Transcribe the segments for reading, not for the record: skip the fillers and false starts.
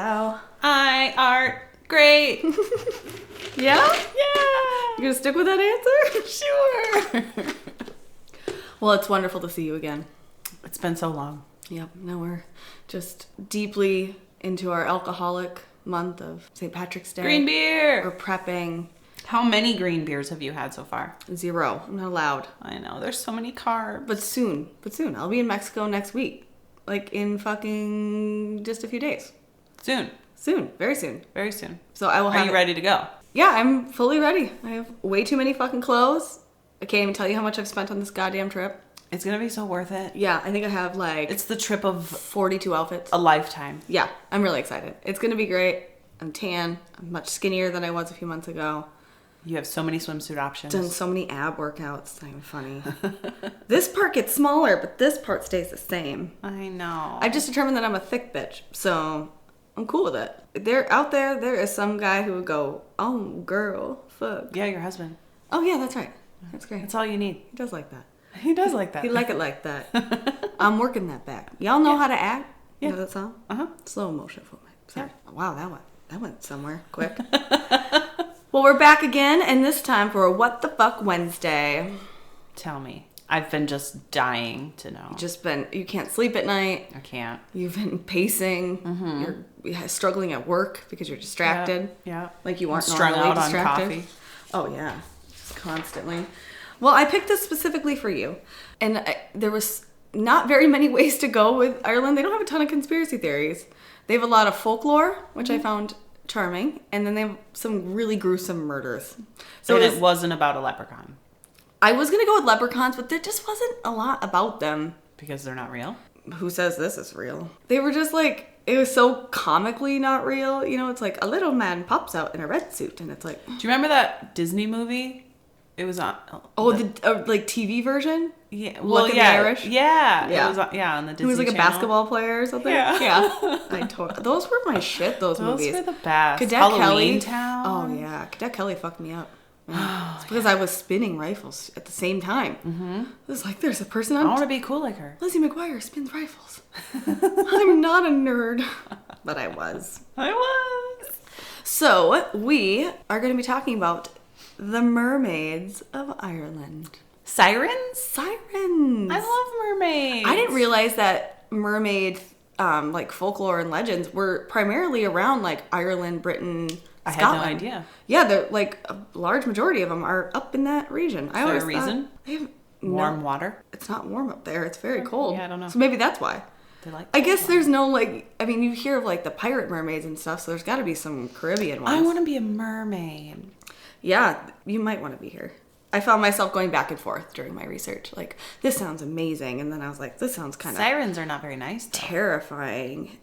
wow. I art great. Yeah? Yeah. You gonna stick with that answer? Sure. Well, it's wonderful to see you again. It's been so long. Yep, now we're just deeply into our alcoholic month of St. Patrick's Day. Green beer. We're prepping. How many green beers have you had so far? 0. I'm not allowed. I know, there's so many carbs. But soon. I'll be in Mexico next week. Like in fucking just a few days. Soon. Soon. Very soon. Very soon. So I will have Are you ready to go? Yeah, I'm fully ready. I have way too many fucking clothes. I can't even tell you how much I've spent on this goddamn trip. It's gonna be so worth it. Yeah, I think I have like... It's the trip of 42 outfits. a lifetime. Yeah, I'm really excited. It's gonna be great. I'm tan. I'm much skinnier than I was a few months ago. You have so many swimsuit options. Done so many ab workouts. It's not even funny. This part gets smaller, but this part stays the same. I know. I've just determined that I'm a thick bitch, so I'm cool with it. There is some guy who would go, oh, girl, fuck. Yeah, your husband. Oh, yeah, that's right. That's great. That's all you need. He does like that. He does like that. He like it like that. I'm working that back. Y'all know how to act? Yeah. You know that song? Uh-huh. Slow motion for me. Sorry. Yeah. Wow, that went somewhere quick. Well, we're back again, and this time for a What the Fuck Wednesday. Tell me. I've been just dying to know. You can't sleep at night. I can't. You've been pacing. Mm-hmm. You're struggling at work because you're distracted. Yeah. Like you aren't strung normally out distracted. on coffee. Oh, yeah. Just constantly. Well, I picked this specifically for you. And there was not very many ways to go with Ireland. They don't have a ton of conspiracy theories. They have a lot of folklore, which I found charming. And then they have some really gruesome murders. So it wasn't about a leprechaun. I was going to go with leprechauns, but there just wasn't a lot about them. Because they're not real? Who says this is real? They were just like, it was so comically not real. You know, it's like a little man pops out in a red suit and it's like... Do you remember that Disney movie? It was on... the like TV version? Yeah. Well, Luck of the Irish? Yeah. Yeah. It was on the Disney He was like Channel. a basketball player or something? Yeah. Those were my shit, those movies. Those were the best. Cadet Halloween Kelly. Town. Oh, yeah. Cadet Kelly fucked me up. Yeah. It's because I was spinning rifles at the same time. Mm-hmm. It was like, there's a person on... I want to be cool like her. Lizzie McGuire spins rifles. I'm not a nerd. But I was. So, we are going to be talking about the Mermaids of Ireland. Sirens? Sirens. I love mermaids. I didn't realize that mermaid, like folklore and legends were primarily around like Ireland, Britain, I Scotland. had no idea. Yeah, they're like a large majority of them are up in that region. Is there a reason? They have Warm water? It's not warm up there. It's very cold. Yeah, I don't know. So maybe that's why. I guess there's no like, I mean, you hear of like the pirate mermaids and stuff, so there's got to be some Caribbean ones. I want to be a mermaid. Yeah, you might want to be here. I found myself going back and forth during my research. Like, this sounds amazing. And then I was like, this sounds kind of... Sirens are not very nice, though. Terrifying.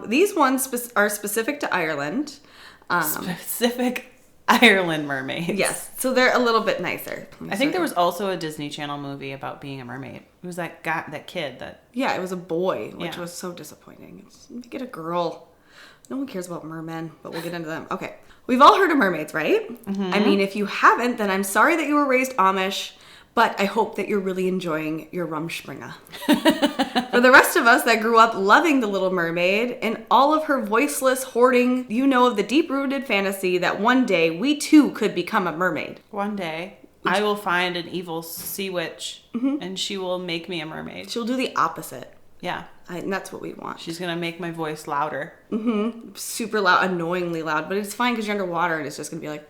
These ones are specific to Ireland. Specific Ireland mermaids. Yes. So they're a little bit nicer. I think there was also a Disney Channel movie about being a mermaid. It was that kid that... Yeah, it was a boy, which was so disappointing. Make it a girl. No one cares about mermen, but we'll get into them. Okay. We've all heard of mermaids, right? Mm-hmm. I mean, if you haven't, then I'm sorry that you were raised Amish, but I hope that you're really enjoying your Rumspringa. For the rest of us that grew up loving The Little Mermaid and all of her voiceless hoarding, you know of the deep-rooted fantasy that one day we too could become a mermaid. One day, I will find an evil sea witch, and she will make me a mermaid. She'll do the opposite. Yeah. And that's what we want. She's going to make my voice louder. Mm-hmm. Super loud, annoyingly loud. But it's fine because you're underwater and it's just going to be like...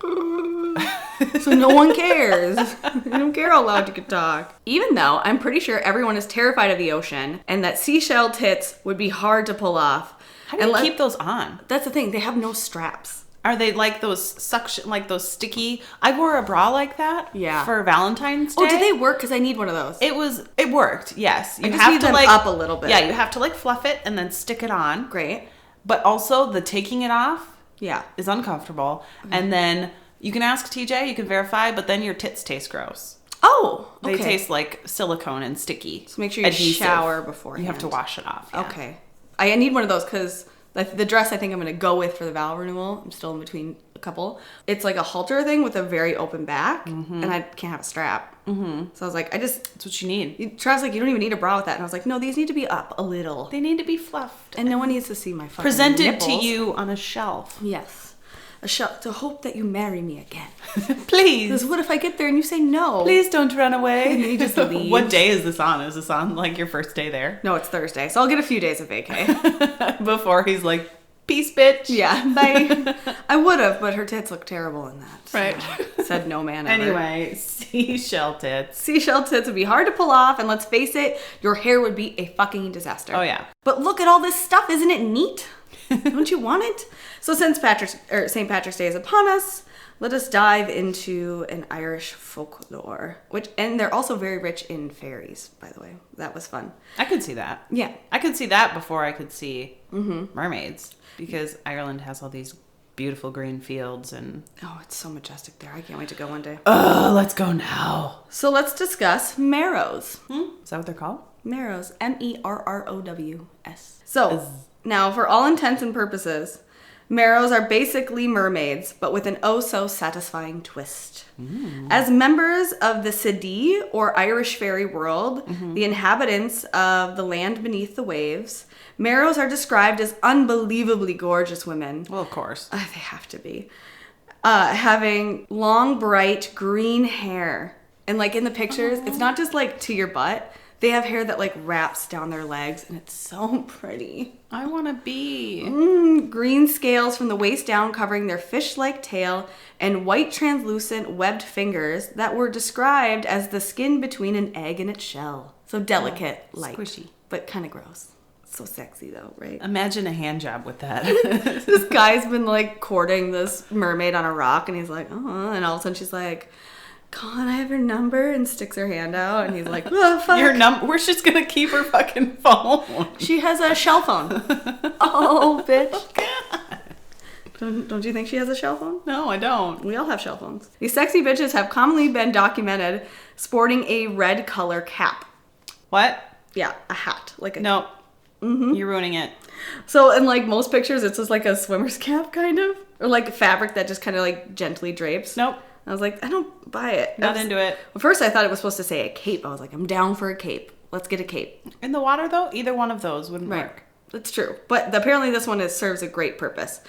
So no one cares. They don't care how loud you can talk. Even though I'm pretty sure everyone is terrified of the ocean and that seashell tits would be hard to pull off. How do you keep those on? That's the thing. They have no straps. Are they like those suction, like those sticky? I wore a bra like that. Yeah. For Valentine's Day. Oh, did they work? Because I need one of those. It worked. Yes. You have to like up a little bit. Yeah, you have to like fluff it and then stick it on. Great. But also the taking it off. Yeah. Is uncomfortable. Mm-hmm. And then you can ask TJ. You can verify. But then your tits taste gross. Oh. Okay. They taste like silicone and sticky. So make sure you shower beforehand. You have to wash it off. Yeah. Okay. I need one of those because the dress I think I'm going to go with for the vow renewal, I'm still in between couple. It's like a halter thing with a very open back, and I can't have a strap. So I was like, That's what you need. Trav's like, you don't even need a bra with that. And I was like, no, these need to be up a little. They need to be fluffed. And no one needs to see my fucking Presented nipples. to you on a shelf. Yes. A shelf to hope that you marry me again. Please. Because what if I get there and you say no? Please don't run away. And you just leave. What day is this on? Is this on like your first day there? No, it's Thursday. So I'll get a few days of vacay. Before he's like, peace, bitch. Yeah, bye. I would have, but her tits look terrible in that. So Right. Said no man ever. Anyway, seashell tits. Seashell tits would be hard to pull off, and let's face it, your hair would be a fucking disaster. Oh, yeah. But look at all this stuff. Isn't it neat? Don't you want it? So since St. Patrick's Day is upon us, let us dive into an Irish folklore. And they're also very rich in fairies, by the way. That was fun. I could see that. Yeah. I could see that before I could see mermaids. Because Ireland has all these beautiful green fields and... Oh, it's so majestic there. I can't wait to go one day. Oh, let's go now. So let's discuss Merrows. Is that what they're called? Merrows. Merrows. So, now for all intents and purposes, Merrows are basically mermaids, but with an oh-so-satisfying twist. As members of the Sedí, or Irish fairy world, the inhabitants of the land beneath the waves, Merrows are described as unbelievably gorgeous women. Well, of course. They have to be. Having long, bright, green hair. And like in the pictures, it's not just like to your butt. They have hair that like wraps down their legs, and it's so pretty. I want to be. Green scales from the waist down covering their fish-like tail, and white translucent webbed fingers that were described as the skin between an egg and its shell. So delicate, light, squishy. but kind of gross. So sexy though, right? Imagine a hand job with that. This guy's been like courting this mermaid on a rock, and he's like, oh, and all of a sudden she's like, Con, I have your number, and sticks her hand out, and he's like, oh, fuck. We're just gonna keep her fucking phone. She has a shell phone. Oh, bitch. Don't you think she has a shell phone? No, I don't. We all have shell phones. These sexy bitches have commonly been documented sporting a red color cap. What? Yeah, a hat. Like a No. You're ruining it. So in like most pictures, it's just like a swimmer's cap, kind of, or like fabric that just kind of like gently drapes. Nope. I was like, I don't buy it. Not into it. At first, I thought it was supposed to say a cape. I was like, I'm down for a cape. Let's get a cape. In the water, though, either one of those wouldn't work. That's true. But apparently this one serves a great purpose.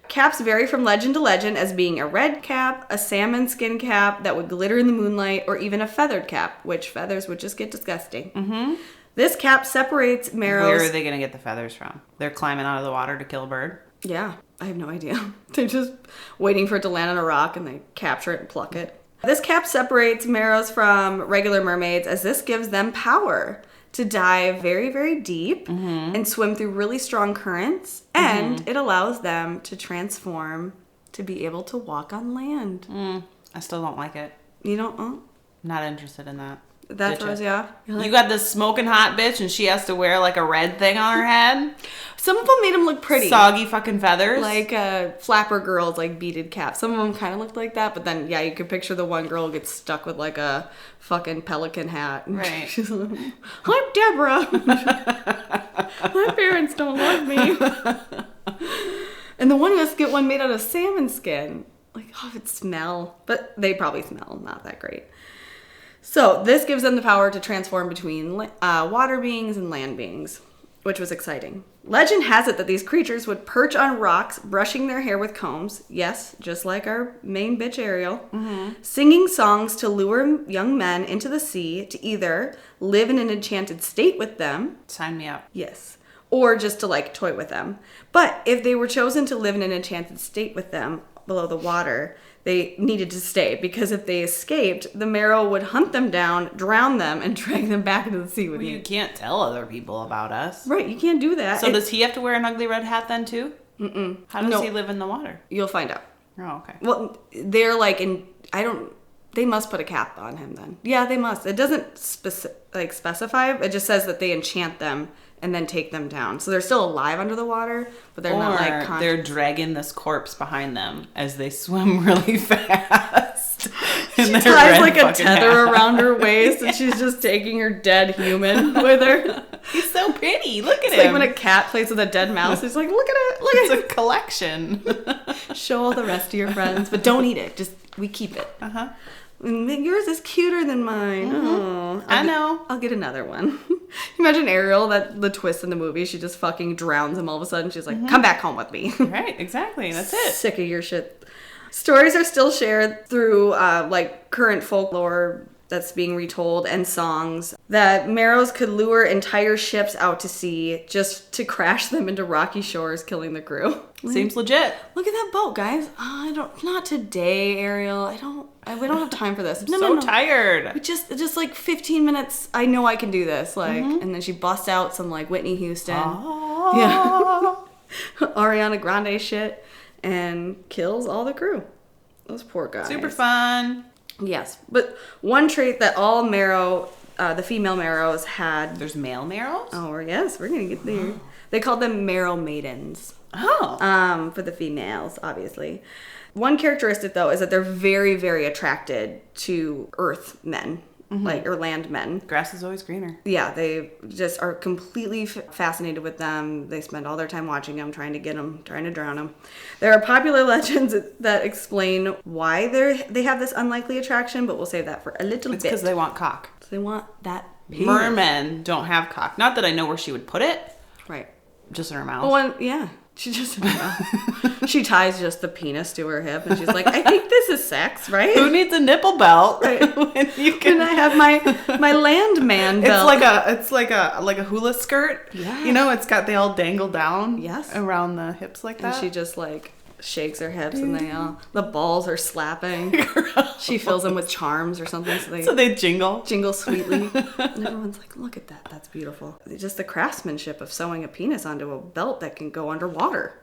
Caps vary from legend to legend as being a red cap, a salmon skin cap that would glitter in the moonlight, or even a feathered cap, which feathers would just get disgusting. This cap separates Merrows. Where are they going to get the feathers from? They're climbing out of the water to kill a bird? Yeah, I have no idea. They're just waiting for it to land on a rock, and they capture it and pluck it. This cap separates Merrows from regular mermaids, as this gives them power to dive very, very deep and swim through really strong currents, and it allows them to transform to be able to walk on land. I still don't like it. You don't? Not interested in that. That throws you off? You're like, You got this smoking hot bitch and she has to wear like a red thing on her head? some of them made them look pretty. Soggy fucking feathers? Like flapper girls, like beaded caps. Some of them kind of looked like that, but then, yeah, you could picture the one girl gets stuck with like a fucking pelican hat. Right. She's like, I'm Deborah. My parents don't love me. And the one was get one made out of salmon skin. Like, oh, it smell. But they probably smell not that great. So this gives them the power to transform between water beings and land beings, which was exciting. Legend has it that these creatures would perch on rocks, brushing their hair with combs. Yes, just like our main bitch Ariel. Singing songs to lure young men into the sea to either live in an enchanted state with them. Sign me up. Yes. Or just to like toy with them. But if they were chosen to live in an enchanted state with them below the water, they needed to stay, because if they escaped, the Merrow would hunt them down, drown them, and drag them back into the sea with you. You can't tell other people about us. Right, you can't do that. So does he have to wear an ugly red hat then too? How does he live in the water? You'll find out. Oh, okay. Well, they're like they must put a cap on him then. Yeah, they must. It doesn't specify. It just says that they enchant them and then take them down. So they're still alive under the water, but they're not like they're dragging this corpse behind them as they swim really fast. She ties like a tether around her waist, and she's just taking her dead human with her. He's so pretty. Look at It's him. like when a cat plays with a dead mouse. He's like, look at it. Look It's at a collection. it. Show all the rest of your friends, but don't eat it. Just we keep it. Yours is cuter than mine. Oh, I know. I'll get another one. Imagine Ariel, that the twist in the movie. She just fucking drowns him all of a sudden. She's like, come back home with me. Right, exactly. That's it. Sick of your shit. Stories are still shared through like current folklore that's being retold and songs that Merrows could lure entire ships out to sea just to crash them into rocky shores, killing the crew. Seems legit. Look at that boat, guys. Not today, Ariel. We don't have time for this. No. Tired. We just like 15 minutes. I know I can do this. Like, and then she busts out some like Whitney Houston. Yeah. Ariana Grande shit and kills all the crew. Those poor guys. Super fun. Yes. But one trait that all the female Merrows had. There's male Merrows? Oh, yes. We're going to get there. They called them Merrow maidens. Oh. For the females, obviously. One characteristic, though, is that they're very, very attracted to earth men, or land men. Grass is always greener. Yeah, they just are completely fascinated with them. They spend all their time watching them, trying to get them, trying to drown them. There are popular legends that explain why they have this unlikely attraction, but we'll save that for a little bit. It's because they want cock. So they want that penis. Mermen don't have cock. Not that I know where she would put it. Right. Just in her mouth. Well, yeah. She just she ties just the penis to her hip, and she's like, "I think this is sex, right? Who needs a nipple belt Right. when you can? Can I have my landman belt?" It's like a hula skirt. Yeah. You know, they all dangle down. Yes. Around the hips like that. And she just like shakes her hips, and the balls are slapping. She fills them with charms or something, so they jingle sweetly. And everyone's like, "Look at that, that's beautiful." Just the craftsmanship of sewing a penis onto a belt that can go underwater.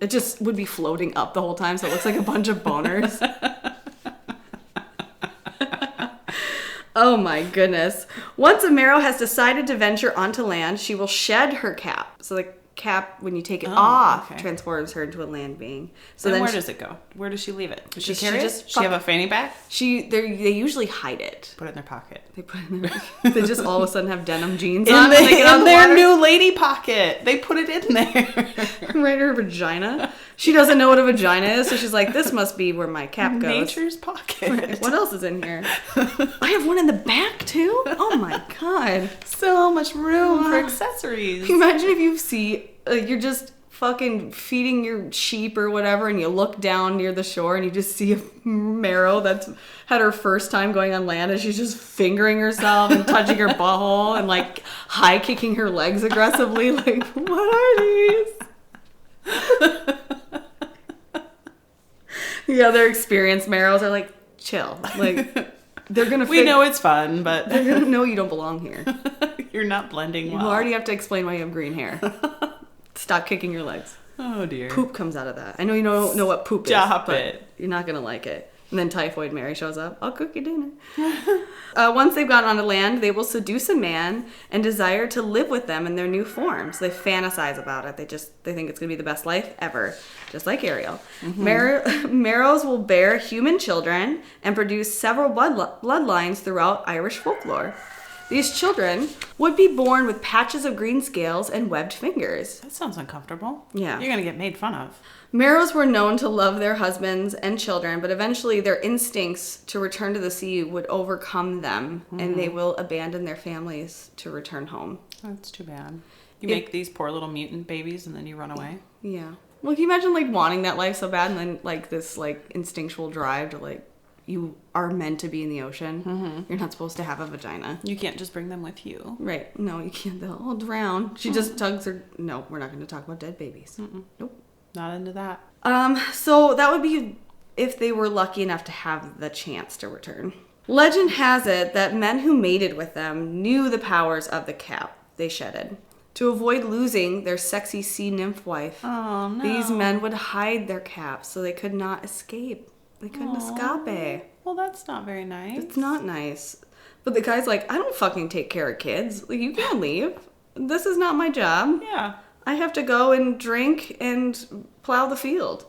It just would be floating up the whole time, so it looks like a bunch of boners. Oh my goodness. Once a Merrow has decided to venture onto land, she will shed her cap. So the cap, when you take it off, transforms her into a land being. So then where does it go? Where does she leave it? Does she Does she carry just it? Does she have a fanny pack? They usually hide it. Put it in their pocket. They put it in their, they just all of a sudden have denim jeans In on when they get on the their water. new lady pocket. They put it in there. Right in her vagina. She doesn't know what a vagina is, so she's like, this must be where my cap goes. Nature's pocket. Right. What else is in here? I have one in the back too? Oh my god. So much room for accessories. Imagine if you see, you're just fucking feeding your sheep or whatever, and you look down near the shore and you just see a Merrow that's had her first time going on land, and she's just fingering herself and touching her butthole and like high kicking her legs aggressively. Like, what are these? The other experienced Merrows are like, chill. Like, they're gonna. We know it's fun, but they're gonna know you don't belong here. You're not blending well. You already have to explain why you have green hair. Stop kicking your legs. Oh dear. Poop comes out of that. I know you don't know what poop is. Stop but it. You're not gonna like it. And then Typhoid Mary shows up. I'll cook you dinner. Once they've gotten onto land, they will seduce a man and desire to live with them in their new forms. They fantasize about it. They think it's gonna be the best life ever, just like Ariel. Merrows will bear human children and produce several bloodlines throughout Irish folklore. These children would be born with patches of green scales and webbed fingers. That sounds uncomfortable. Yeah. You're going to get made fun of. Merrows were known to love their husbands and children, but eventually their instincts to return to the sea would overcome them, and they will abandon their families to return home. That's too bad. You make these poor little mutant babies and then you run away. Yeah. Well, can you imagine like wanting that life so bad and then like this like instinctual drive to like, you are meant to be in the ocean. You're not supposed to have a vagina. You can't just bring them with you. Right. No, you can't. They'll all drown. She just tugs her. No, we're not going to talk about dead babies. Nope. Not into that. So that would be if they were lucky enough to have the chance to return. Legend has it that men who mated with them knew the powers of the cap they shedded. To avoid losing their sexy sea nymph wife, these men would hide their caps so they could not escape. They couldn't escape. Well, that's not very nice. It's not nice. But the guy's like, I don't fucking take care of kids. Like, you can't leave. This is not my job. Yeah. I have to go and drink and plow the field.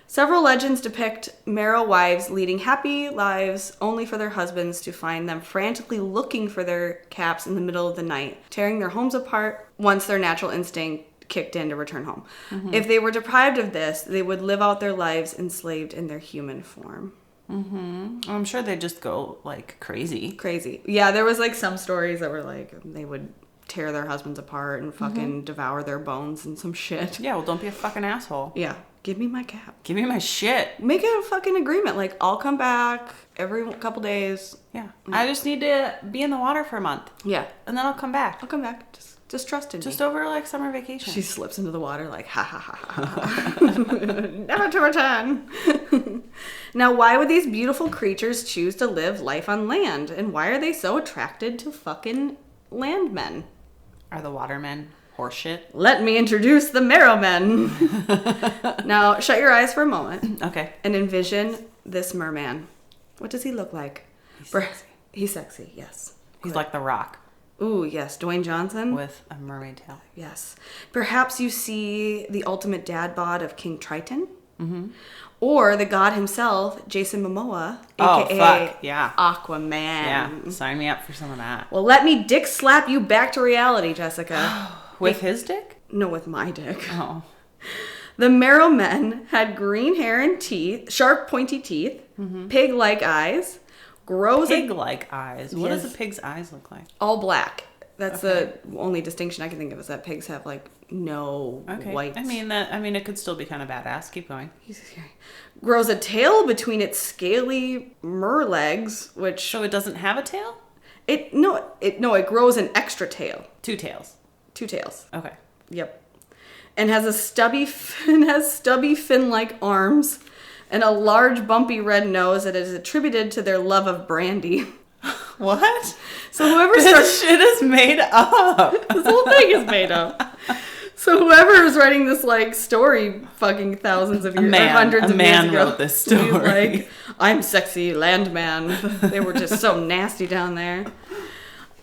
Several legends depict Merrow wives leading happy lives only for their husbands to find them frantically looking for their caps in the middle of the night, tearing their homes apart once their natural instinct kicked in to return home. Mm-hmm. If they were deprived of this, they would live out their lives enslaved in their human form. Mm-hmm. I'm sure they just go like crazy. Yeah, there was like some stories that were like they would tear their husbands apart and fucking devour their bones and some shit. Yeah, well, don't be a fucking asshole. Yeah. Give me my cap. Give me my shit. Make it a fucking agreement. Like, I'll come back every couple days. Yeah. I just need to be in the water for a month. Yeah. And then I'll come back. I'll come back. Just trust in me. Just over, like, summer vacation. She slips into the water like, ha, ha, ha, ha, ha. Never to return. Now, why would these beautiful creatures choose to live life on land? And why are they so attracted to fucking landmen? Are the watermen horseshit? Let me introduce the Merrowmen. Now, shut your eyes for a moment. Okay. And envision this merman. What does he look like? He's sexy, yes. He's like The Rock. Ooh, yes. Dwayne Johnson. With a mermaid tail. Yes. Perhaps you see the ultimate dad bod of King Triton. Mm-hmm. Or the god himself, Jason Momoa, a.k.a. Yeah. Aquaman. Yeah, sign me up for some of that. Well, let me dick slap you back to reality, Jessica. With his dick? No, with my dick. Oh. The Merrowmen had green hair and teeth, sharp, pointy teeth, pig-like eyes, Pig-like eyes? What Yes. does a pig's eyes look like? all black. That's the only distinction I can think of, is that pigs have, like, no whites. I mean, it could still be kind of badass. Keep going. Grows a tail between its scaly merlegs, which... So it doesn't have a tail? It grows an extra tail. 2 tails. 2 tails. Okay. Yep. And has stubby fin-like arms and a large bumpy red nose that is attributed to their love of brandy. What? So whoever This shit is made up. This whole thing is made up. So whoever is writing this like story fucking thousands of years, hundreds of years ago, wrote this story. He's like, I'm sexy landman. They were just so nasty down there.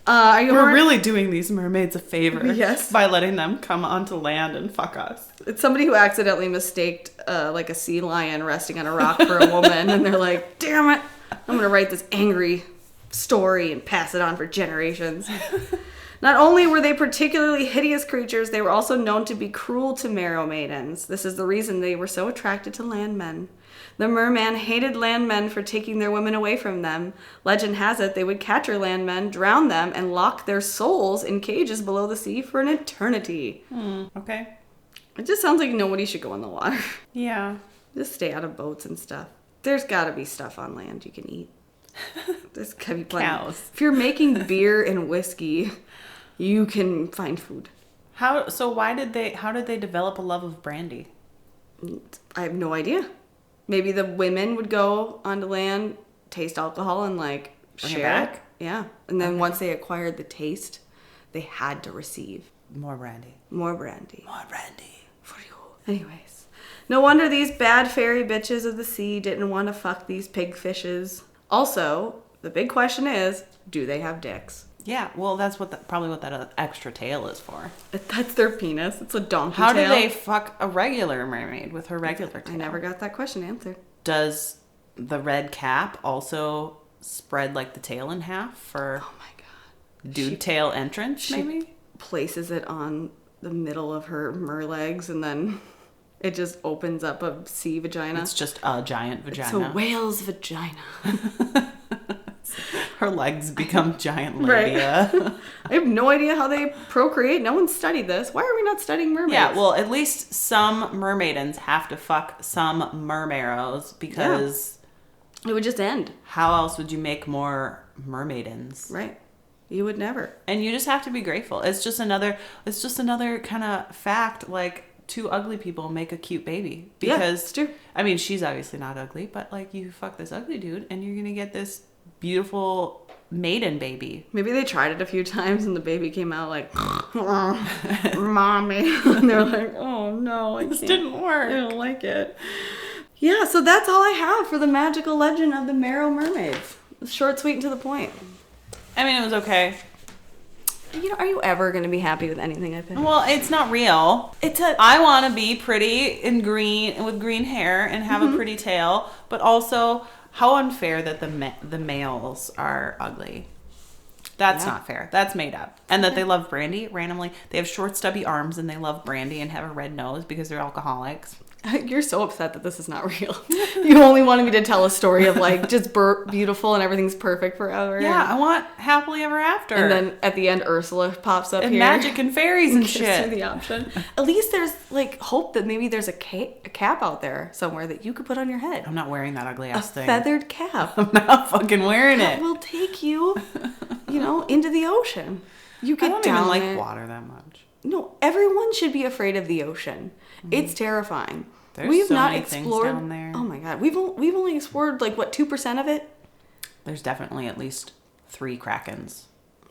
We're really doing these mermaids a favor. Yes. By letting them come onto land and fuck us. It's somebody who accidentally mistaked like a sea lion resting on a rock for a woman, and they're like, damn it, I'm gonna write this angry story and pass it on for generations. Not only were they particularly hideous creatures, they were also known to be cruel to Merrow maidens. This is the reason they were so attracted to landmen. The merman hated landmen for taking their women away from them. Legend has it they would capture landmen, drown them, and lock their souls in cages below the sea for an eternity. Okay. It just sounds like nobody should go in the water. Yeah. Just stay out of boats and stuff. There's got to be stuff on land you can eat. There's got to be plenty. Cows. If you're making beer and whiskey, you can find food. How did they develop a love of brandy? I have no idea. Maybe the women would go onto land, taste alcohol, and like Bring it share back? Yeah. And then once they acquired the taste, they had to receive More brandy. more brandy. More brandy. For you. Anyways. No wonder these bad fairy bitches of the sea didn't want to fuck these pig fishes. Also, the big question is, do they have dicks? Yeah, well, that's probably what that extra tail is for. That's their penis. It's a donkey How tail. do they fuck a regular mermaid with her regular tail? I never got that question answered. Does the red cap also spread like the tail in half for Oh my god. dude tail entrance, maybe? She places it on the middle of her merlegs and then it just opens up a sea vagina. It's just a giant vagina. It's a whale's vagina. Her legs become giant labia. Right. I have no idea how they procreate. No one studied this. Why are we not studying mermaids? Yeah, well, at least some mermaidens have to fuck some mermarrows because it would just end. How else would you make more mermaidens? Right. You would never. And you just have to be grateful. It's just another kind of fact, like 2 ugly people make a cute baby. Because, yeah, it's true. I mean, she's obviously not ugly, but like you fuck this ugly dude and you're going to get this beautiful maiden baby. Maybe they tried it a few times and the baby came out like, oh, mommy. And they're like, oh no, this didn't work. I don't like it. Yeah, so that's all I have for the magical legend of the Merrow Mermaids. Short, sweet, and to the point. I mean, it was okay. are you ever going to be happy with anything I pick? Well, it's not real. I want to be pretty and green with green hair and have a pretty tail, but also how unfair that the males are ugly. That's not fair. That's made up. And that they love brandy randomly. They have short, stubby arms and they love brandy and have a red nose because they're alcoholics. You're so upset that this is not real. You only wanted me to tell a story of like just beautiful and everything's perfect forever. Yeah, I want happily ever after. And then at the end, Ursula pops up and here. magic and fairies and shit. The option. At least there's like hope that maybe there's a cap out there somewhere that you could put on your head. I'm not wearing that ugly ass thing. A feathered cap. I'm not fucking wearing it. That will take you, into the ocean. You get I don't down even like there. water that much. No, everyone should be afraid of the ocean. It's terrifying. There's We've so not many explored. things down there. Oh my god, we've only explored like what 2% of it. There's definitely at least 3 krakens.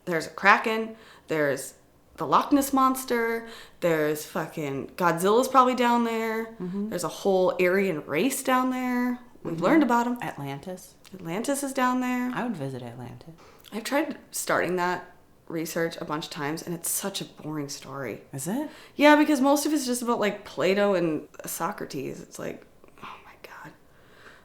There's a kraken. There's the Loch Ness monster. There's fucking Godzilla's probably down there. There's a whole Aryan race down there. We've learned about them. Atlantis is down there. I would visit Atlantis. I've tried starting that research a bunch of times and it's such a boring story. Is it? Yeah, because most of it's just about like Plato and Socrates. It's like, oh my god,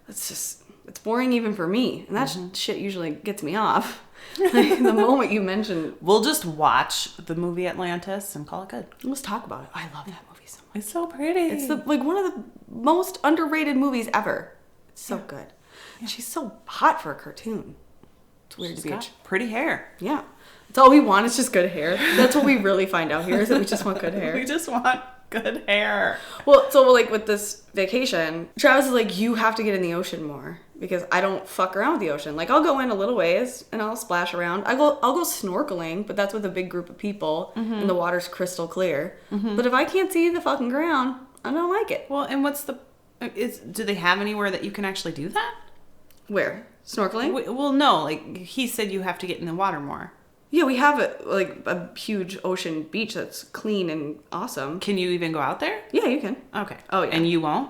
it's boring even for me, and that shit usually gets me off. Like, the moment you mention, We'll just watch the movie Atlantis and call it good. let's talk about it. I love that movie so much. It's so pretty. It's one of the most underrated movies ever. It's so good. And she's so hot for a cartoon. It's weird to be got pretty hair. Yeah. That's all we want is just good hair. That's what we really find out here is that we just want good hair. We just want good hair. Well, so like with this vacation, Travis is like, you have to get in the ocean more because I don't fuck around with the ocean. Like I'll go in a little ways and I'll splash around. I'll go snorkeling, but that's with a big group of people and the water's crystal clear. But if I can't see the fucking ground, I don't like it. Well, and do they have anywhere that you can actually do that? Where? Snorkeling? Well, no. Like he said, you have to get in the water more. Yeah, we have a huge ocean beach that's clean and awesome. Can you even go out there? Yeah, you can. Okay. Oh, yeah. And you won't?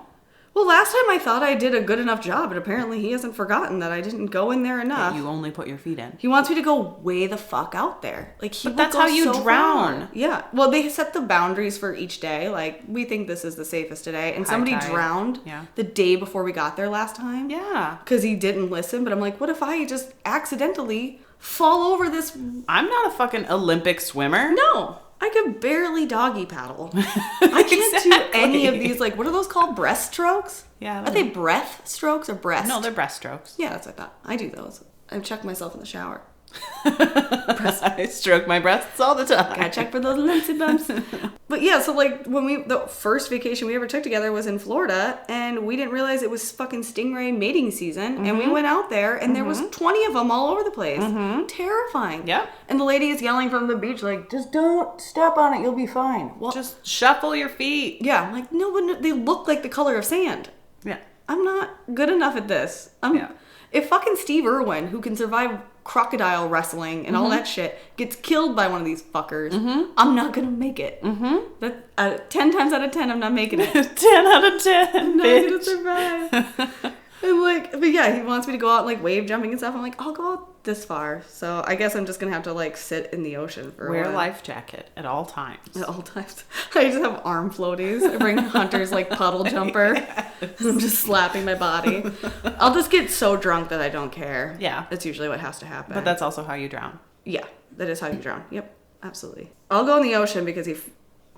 Well, last time I thought I did a good enough job, but apparently he hasn't forgotten that I didn't go in there enough. You only put your feet in. He wants me to go way the fuck out there. Like But that's how you drown. Far. Yeah. Well, they set the boundaries for each day. Like, we think this is the safest today. And somebody drowned the day before we got there last time. Yeah. Because he didn't listen. But I'm like, what if I just accidentally fall over this? I'm not a fucking Olympic swimmer. No. I could barely doggy paddle. I can't do any of these, like, what are those called? Breaststrokes? Yeah. Are they breath strokes or breast? No, they're breaststrokes. Yeah, that's what I thought. I do those. I check myself in the shower. I stroke my breasts all the time. Gotta check for those Lindsay bumps. But yeah, so like the first vacation we ever took together was in Florida, and we didn't realize it was fucking stingray mating season, and we went out there, and there was 20 of them all over the place. Terrifying. Yep. And the lady is yelling from the beach like, just don't step on it, you'll be fine. Well, just shuffle your feet. Yeah, I'm like, no, but they look like the color of sand. Yeah. I'm not good enough at this. If fucking Steve Irwin, who can survive crocodile wrestling and all that shit, gets killed by one of these fuckers, I'm not gonna make it. 10 times out of 10, I'm not making it. 10 out of 10, I'm not bitch. gonna survive. And like, but yeah, he wants me to go out like wave jumping and stuff. I'm like, I'll go out this far. So I guess I'm just gonna have to like sit in the ocean for Wear a while. life jacket at all times. At all times. I just have arm floaties. I bring Hunter's like puddle jumper. Yes. I'm just slapping my body. I'll just get so drunk that I don't care. Yeah. That's usually what has to happen. But that's also how you drown. Yeah, that is how you drown. Yep, absolutely. I'll go in the ocean because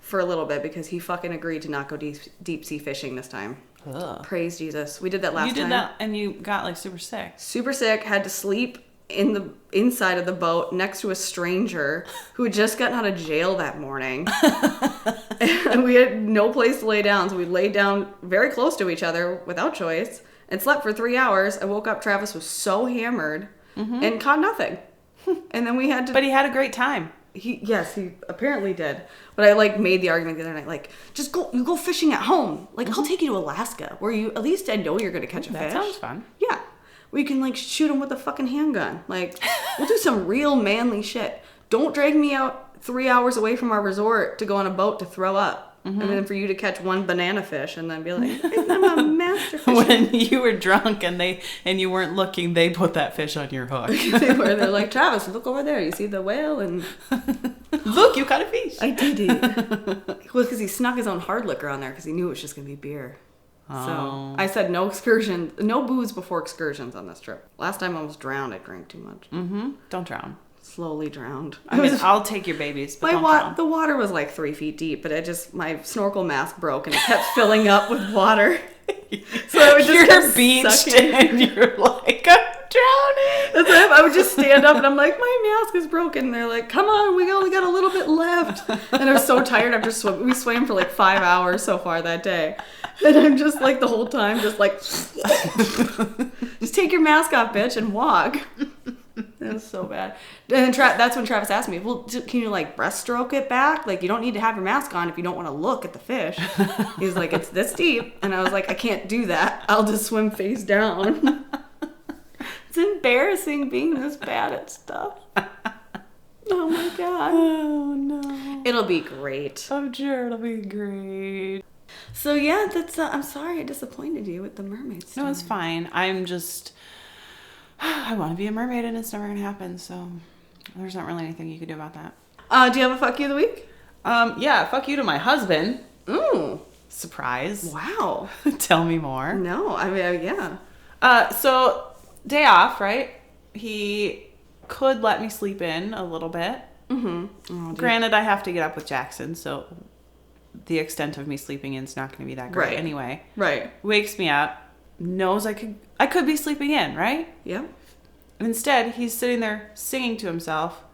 for a little bit because he fucking agreed to not go deep sea fishing this time. Ugh. Praise Jesus. We did that last time. You did that and you got like super sick. Super sick. Had to sleep in the inside of the boat next to a stranger who had just gotten out of jail that morning. And we had no place to lay down, so we laid down very close to each other without choice and slept for 3 hours. I woke up, Travis was so hammered and caught nothing. And then we had to... But he had a great time. He apparently did. But I like made the argument the other night, like, just go fishing at home. Like, I'll take you to Alaska, where at least I know you're going to catch a fish. That sounds fun. Yeah. Where you can like shoot them with a fucking handgun. Like, we'll do some real manly shit. Don't drag me out 3 hours away from our resort to go on a boat to throw up. And then for you to catch one banana fish and then be like, I'm a master fisher. When you were drunk and you weren't looking, they put that fish on your hook. They're like, Travis, look over there. You see the whale? And Look, you caught a fish. I did it. Well, because he snuck his own hard liquor on there because he knew it was just going to be beer. Oh. So I said no excursion, no booze before excursions on this trip. Last time I almost drowned. I drank too much. Don't drown. Slowly drowned. I mean, I'll take your babies, but don't drown. The water was like 3 feet deep, but my snorkel mask broke and it kept filling up with water. So I would just you're beached and you're like, I'm drowning. That's it. I would just stand up and I'm like, my mask is broken. And they're like, come on, we only got a little bit left. And I was so tired after swimming. We swam for like 5 hours so far that day. And I'm just like the whole time just like, just take your mask off, bitch, and walk. It was so bad. And then that's when Travis asked me, well, can you like breaststroke it back? Like, you don't need to have your mask on if you don't want to look at the fish. He was like, it's this deep. And I was like, I can't do that. I'll just swim face down. It's embarrassing being this bad at stuff. Oh my God. Oh no. It'll be great. I'm sure it'll be great. So yeah, that's. I'm sorry I disappointed you with the mermaid story. No, it's fine. I'm just. I want to be a mermaid and it's never going to happen, so there's not really anything you can do about that. Do you have a fuck you of the week? Yeah, fuck you to my husband. Ooh. Surprise. Wow. Tell me more. No, I mean, yeah. So, day off, right? He could let me sleep in a little bit. Mm-hmm. Oh, Granted, I have to get up with Jackson, so the extent of me sleeping in is not going to be that great anyway. Right. Wakes me up. Knows I could be sleeping in, right? Yeah. Instead, he's sitting there singing to himself,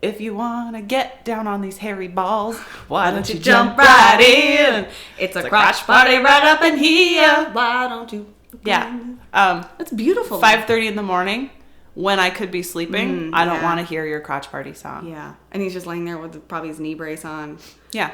if you want to get down on these hairy balls, why don't you jump right in? It's a crotch party right up in here. Why don't you? Yeah. That's beautiful. 5:30 in the morning, when I could be sleeping, I don't want to hear your crotch party song. Yeah. And he's just laying there with probably his knee brace on. Yeah.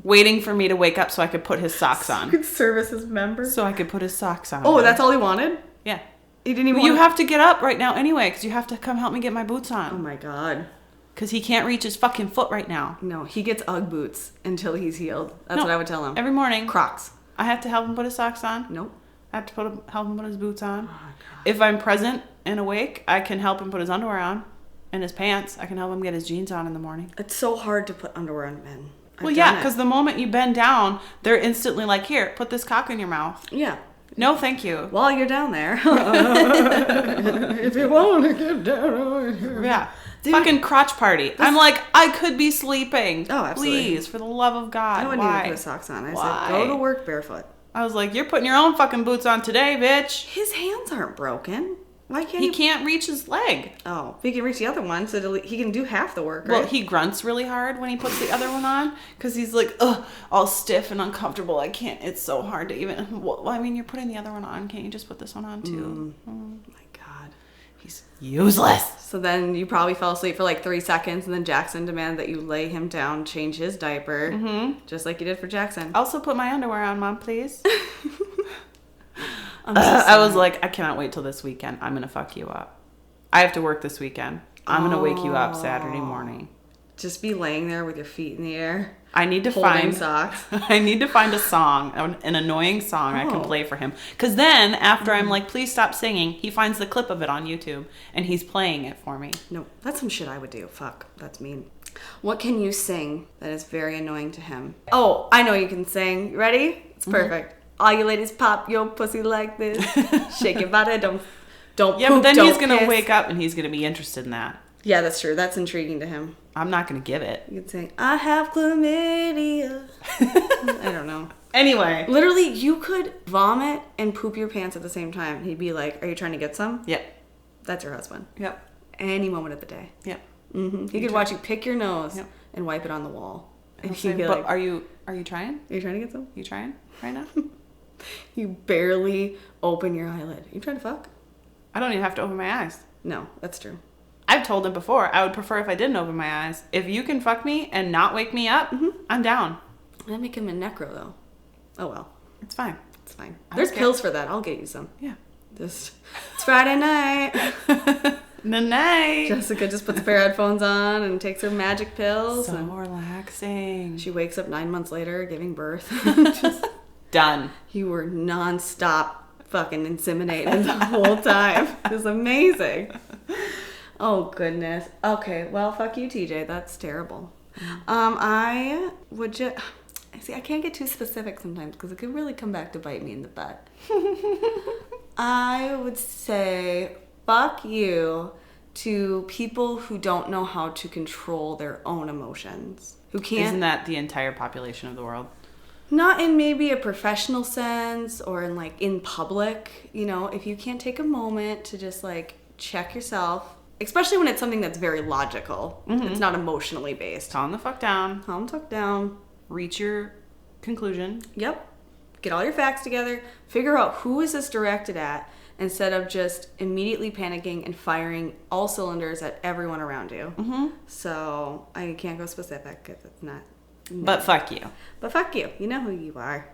Waiting for me to wake up so I could put his socks on. Good services member. So I could put his socks on. Oh, that's all he wanted? Yeah. He didn't even You have to get up right now anyway, because you have to come help me get my boots on. Oh my God. Because he can't reach his fucking foot right now. No, he gets Ugg boots until he's healed. That's what I would tell him. Every morning. Crocs. I have to help him put his socks on. Nope. I have to help him put his boots on. Oh my God. If I'm present and awake, I can help him put his underwear on and his pants. I can help him get his jeans on in the morning. It's so hard to put underwear on men. Well, yeah, because the moment you bend down, they're instantly like, here, put this cock in your mouth. Yeah. No, thank you. While you're down there. If you want to get down. Yeah. Dude, fucking crotch party. I'm like, I could be sleeping. Oh, absolutely. Please, for the love of God. I wouldn't Why? even put socks on. I Why? said, go to work barefoot. I was like, you're putting your own fucking boots on today, bitch. His hands aren't broken. Why can't He can't reach his leg. Oh, he can reach the other one, so he can do half the work, right? Well, he grunts really hard when he puts the other one on because he's like, ugh, all stiff and uncomfortable. I can't. It's so hard to even. Well, I mean, you're putting the other one on. Can't you just put this one on too? Oh my God. He's useless. So then you probably fell asleep for like 3 seconds, and then Jackson demanded that you lay him down, change his diaper, just like you did for Jackson. Also put my underwear on, Mom, please. I was like, I cannot wait till this weekend. I'm going to fuck you up. I have to work this weekend. I'm going to wake you up Saturday morning. Just be laying there with your feet in the air. I need to find socks. I need to find a song, an annoying song I can play for him. Because then, after I'm like, please stop singing, he finds the clip of it on YouTube and he's playing it for me. No, that's some shit I would do. Fuck, that's mean. What can you sing that is very annoying to him? Oh, I know you can sing. Ready? It's perfect. All you ladies pop your pussy like this. Shake your body, don't Yeah, poop, but then don't he's going to piss. wake up and he's going to be interested in that. Yeah, that's true. That's intriguing to him. I'm not going to give it. You could sing, I have chlamydia. I don't know. Anyway. Literally, you could vomit and poop your pants at the same time. He'd be like, are you trying to get some? Yep. That's your husband. Yep. Any moment of the day. Yep. Mm-hmm. He could watch you pick your nose and wipe it on the wall. And he'd be like, are you trying? are you trying to get some? You trying right now? You barely open your eyelid. Are you trying to fuck? I don't even have to open my eyes. No, that's true. I've told him before, I would prefer if I didn't open my eyes. If you can fuck me and not wake me up, I'm down. I'd make him a necro, though. Oh, well. It's fine. It's fine. There's pills for that. I'll get you some. Yeah. It's Friday night. Night. Jessica just puts a pair of headphones on and takes her magic pills. So and relaxing. she wakes up 9 months later giving birth. Just, done. you were nonstop fucking inseminated the whole time. It was amazing. Oh, goodness. Okay, well, fuck you, TJ. That's terrible. I would just... See, I can't get too specific sometimes because it could really come back to bite me in the butt. I would say, fuck you to people who don't know how to control their own emotions. Who can't... Isn't that the entire population of the world? Not in maybe a professional sense or in like in public. You know, if you can't take a moment to just like check yourself, especially when it's something that's very logical. It's not emotionally based. Calm the fuck down. Calm the fuck down. Reach your conclusion. Yep. Get all your facts together. Figure out who is this directed at instead of just immediately panicking and firing all cylinders at everyone around you. So I can't go specific because it's not. No. But fuck you. But fuck you. You know who you are.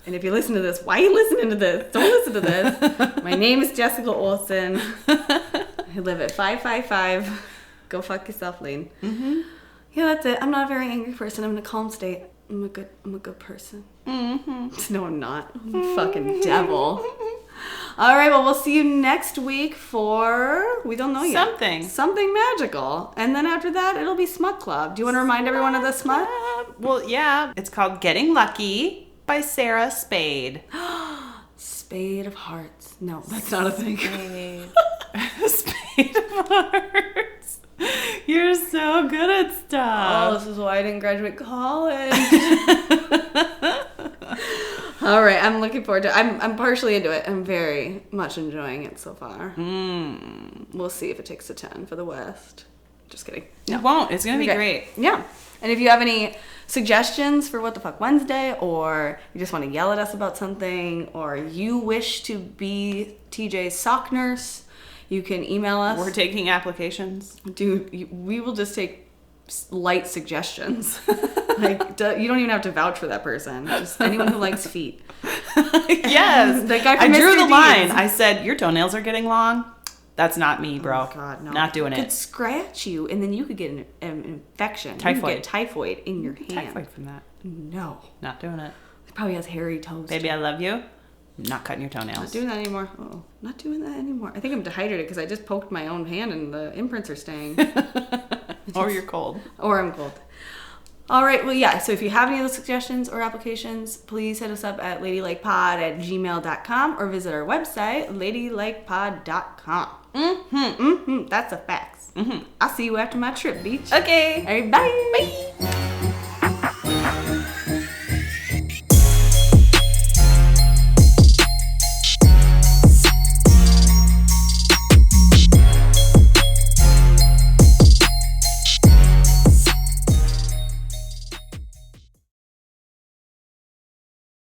And if you listen to this, why are you listening to this? Don't listen to this. My name is Jessica Olsen. I live at 555. Go fuck yourself, Lane. Yeah, that's it. I'm not a very angry person. I'm in a calm state. I'm a good person. No, I'm not. I'm a fucking devil. All right, well, we'll see you next week for, we don't know yet. Something magical. And then after that, it'll be Smut Club. Do you want to remind everyone of the smut? Well, yeah. It's called Getting Lucky by Sarah Spade. Spade of Hearts. No, that's not a thing. Spade of Hearts. You're so good at stuff. Oh, this is why I didn't graduate college. All right, I'm looking forward to it. I'm partially into it. I'm very much enjoying it so far. We'll see if it takes a 10 for the West. Just kidding. No. It won't. It's going to be great. Yeah. And if you have any suggestions for What the Fuck Wednesday, or you just want to yell at us about something, or you wish to be TJ's sock nurse, you can email us. We're taking applications. Dude, we will just take light suggestions. Like, you don't even have to vouch for that person. Just anyone who likes feet. Yes. That guy from I drew Mr. the line. Deeds. I said, your toenails are getting long. That's not me, bro. Oh, God, no. Not doing it. It could scratch you, and then you could get an infection. Typhoid. You could get typhoid in your hand. Typhoid from that. No. Not doing it. He probably has hairy toes. Baby, I love you. Not cutting your toenails. Not doing that anymore. Oh, not doing that anymore. I think I'm dehydrated because I just poked my own hand and the imprints are staying. Or you're cold. Or I'm cold. All right. Well, yeah. So if you have any of those suggestions or applications, please hit us up at ladylikepod@gmail.com or visit our website, ladylikepod.com. That's a fax. I'll see you after my trip, beach. Okay. All right. Bye. Bye.